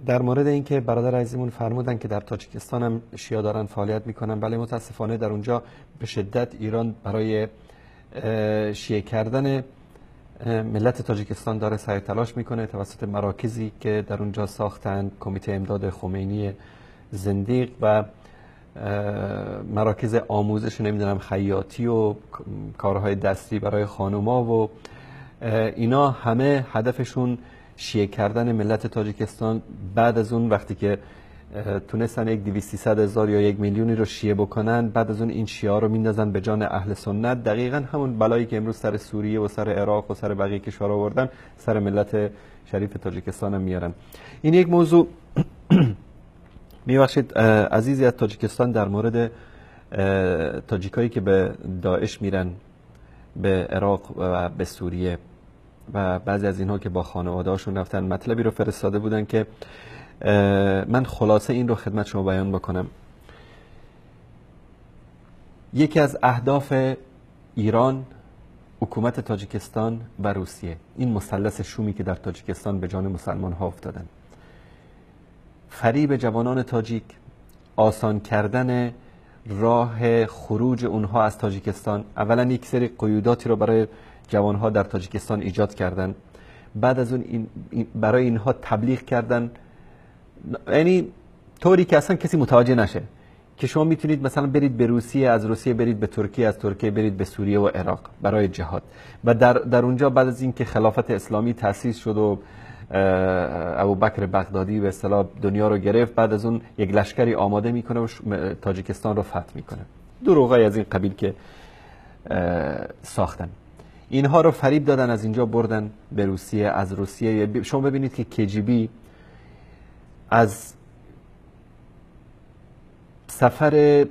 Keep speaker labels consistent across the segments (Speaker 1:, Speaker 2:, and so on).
Speaker 1: در مورد اینکه برادر عزیزمون فرمودن که در تاجیکستان هم شیعه دارن فعالیت میکنن، بله متاسفانه در اونجا به شدت ایران برای شیعه کردن ملت تاجیکستان داره سعی تلاش میکنه توسط مراکزی که در اونجا ساختن، کمیته امداد خمینی زندیق و مراکز آموزش نمیدونم خیاطی و کارهای دستی برای خانوما و اینا همه هدفشون شیعه کردن ملت تاجیکستان. بعد از اون وقتی که تونستن 200,000 یا 1 میلیونی رو شیعه بکنن، بعد از اون این شیعه رو میندازن به جان اهل سنت. دقیقا همون بلایی که امروز سر سوریه و سر عراق و سر بقیه کشورها آوردن سر ملت شریف تاجیکستان هم میارن. این یک موضوع. میبخشید عزیزی از تاجیکستان در مورد تاجیکایی که به داعش میرن، به عراق و به سوریه و بعضی از اینها که با خانواده هاشون رفتن، مطلبی رو فرستاده بودن که من خلاصه این رو خدمت شما بیان بکنم. یکی از اهداف ایران، حکومت تاجیکستان و روسیه، این مثلث شومی که در تاجیکستان به جان مسلمان ها افتادن، فریب جوانان تاجیک، آسان کردن راه خروج اونها از تاجیکستان. اولا یک سری قیوداتی رو برای جوانها در تاجیکستان ایجاد کردن، بعد از اون برای اینها تبلیغ کردن، یعنی طوری که اصلا کسی متوجه نشه که شما میتونید مثلا برید به روسیه، از روسیه برید به ترکیه، از ترکیه برید به سوریه و عراق برای جهاد. و در اونجا بعد از اینکه خلافت اسلامی تأسیس شد و ابوبکر بغدادی به اصطلاح دنیا رو گرفت، بعد از اون یک لشکری آماده میکنه و تاجیکستان رو فتح میکنه. دروغای از این قبیل که ساختن، اینها رو فریب دادن، از اینجا بردن به روسیه، از روسیه شما ببینید که KGB از سفر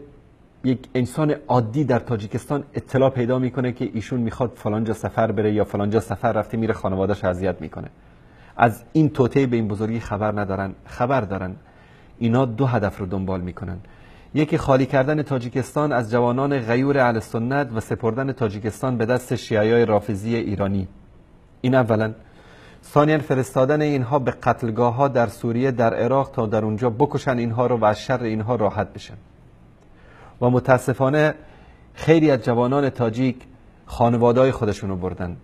Speaker 1: یک انسان عادی در تاجیکستان اطلاع پیدا میکنه که ایشون میخواد فلانجا سفر بره یا فلانجا سفر رفته، میره خانواده‌اش اذیت میکنه. از این توطئه به این بزرگی خبر ندارن. خبر دارن. اینا دو هدف رو دنبال میکنن. یکی خالی کردن تاجیکستان از جوانان غیور اهل سنت و سپردن تاجیکستان به دست شیعیای رافضی ایرانی. این اولا. ثانیاً فرستادن اینها به قتلگاه ها در سوریه، در عراق، تا در اونجا بکشن اینها رو و از شر اینها راحت بشن. و متاسفانه خیلی از جوانان تاجیک خانواده‌های خودشون رو بردن.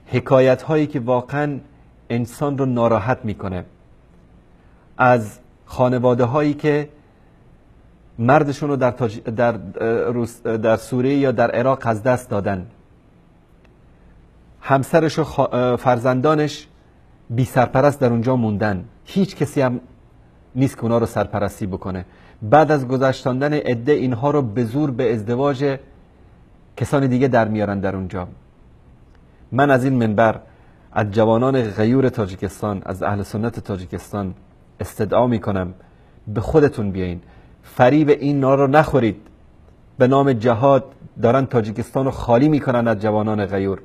Speaker 1: حکایت هایی که واقعاً انسان رو ناراحت میکنه، از خانواده هایی که مردشون رو در سوریه یا در عراق از دست دادن، همسرش و فرزندانش بی سرپرست در اونجا موندن، هیچ کسی هم نیست که اونا رو سرپرستی بکنه. بعد از گذشتاندن عده اینها رو به زور به ازدواج کسان دیگه در میارن در اونجا. من از این منبر از جوانان غیور تاجیکستان، از اهل سنت تاجیکستان استدعا میکنم به خودتون بیاین، فریب این نا رو نخورید. به نام جهاد دارن تاجیکستان رو خالی میکنن از جوانان غیور.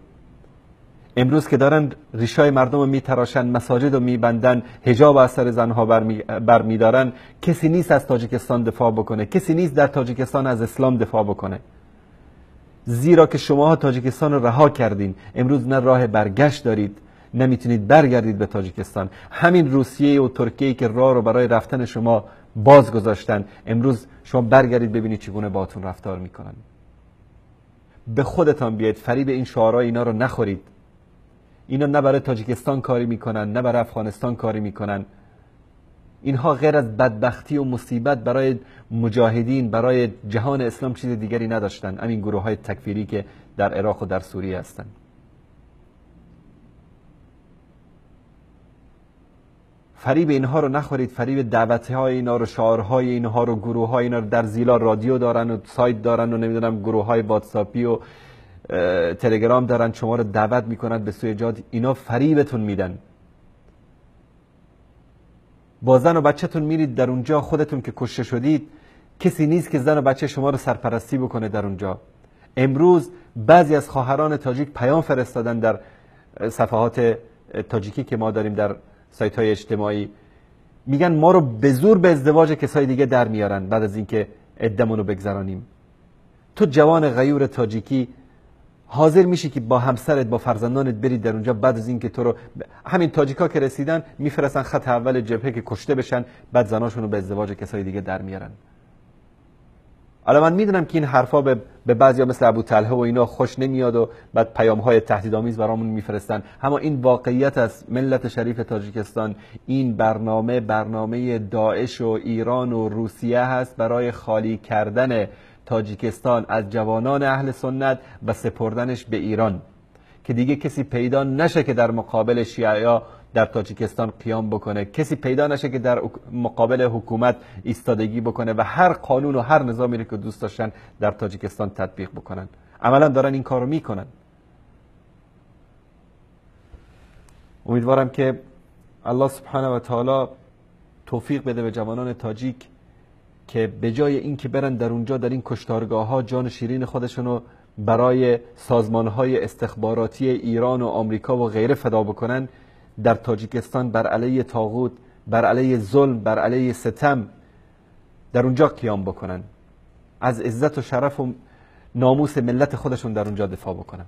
Speaker 1: امروز که دارن ریشای مردم رو میتراشن، مساجد رو میبندن، حجاب از سر زنها برمیدارن، کسی نیست از تاجیکستان دفاع بکنه، کسی نیست در تاجیکستان از اسلام دفاع بکنه. زیرا که شماها تاجیکستان رو رها کردین، امروز نه راه برگشت دارید، نمیتونید برگردید به تاجیکستان. همین روسیه و ترکیه که راه رو برای رفتن شما باز گذاشتن، امروز شما برگردید ببینید چگونه باهاتون رفتار میکنن. به خودتان بیاید، فریب این شعارهای اینا رو نخورید. اینا نه برای تاجیکستان کاری میکنن، نه برای افغانستان کاری میکنن. اینها غیر از بدبختی و مصیبت برای مجاهدین، برای جهان اسلام چیز دیگری نداشتن. همین گروه های تکفیری که در عراق و در سوریه هستن. فریب اینها رو نخورید. فریب دعوت‌های اینا رو، شعارهای اینها رو، گروه‌های اینا رو، در زیلا رادیو دارن و سایت دارن و نمیدونم گروه‌های واتساپی و تلگرام دارن، شما رو دعوت میکنن به سوی جهاد. اینا فریبتون میدن. با زن و بچه‌تون میرید در اونجا، خودتون که کشته شدید کسی نیست که زن و بچه شما رو سرپرستی بکنه در اونجا. امروز بعضی از خواهران تاجیک پیام فرستادن در صفحات تاجیکی که ما داریم در سایت های اجتماعی، میگن ما رو به زور به ازدواج کسای دیگه در میارن بعد از اینکه عدمون رو بگذرانیم. تو جوان غیور تاجیکی حاضر میشی که با همسرت با فرزندانت برید در اونجا، بعد از اینکه تو رو همین تاجیکا که رسیدن میفرستن خط اول جبهه که کشته بشن، بعد زناشون رو به ازدواج کسای دیگه در میارن. حالا من میدونم که این حرفا به بعضیا مثل ابو طلحه و اینا خوش نمیاد و بعد پیام‌های تهدیدآمیز برامون میفرستن، اما این واقعیت از ملت شریف تاجیکستان. این برنامه داعش و ایران و روسیه هست برای خالی کردن تاجیکستان از جوانان اهل سنت و سپردنش به ایران، که دیگه کسی پیدا نشه که در مقابل شیعه در تاجیکستان قیام بکنه، کسی پیدا نشه که در مقابل حکومت ایستادگی بکنه و هر قانون و هر نظامی رو که دوست داشتن در تاجیکستان تطبیق بکنن. عملا دارن این کارو میکنن. امیدوارم که الله سبحانه و تعالی توفیق بده به جوانان تاجیک که به جای این که برن در اونجا در این کشتارگاه ها جان شیرین خودشونو برای سازمان های استخباراتی ایران و آمریکا و غیره فدا بکنن، در تاجیکستان بر علیه طاغوت، بر علیه ظلم، بر علیه ستم در اونجا قیام بکنن، از عزت و شرف و ناموس ملت خودشون در اونجا دفاع بکنن.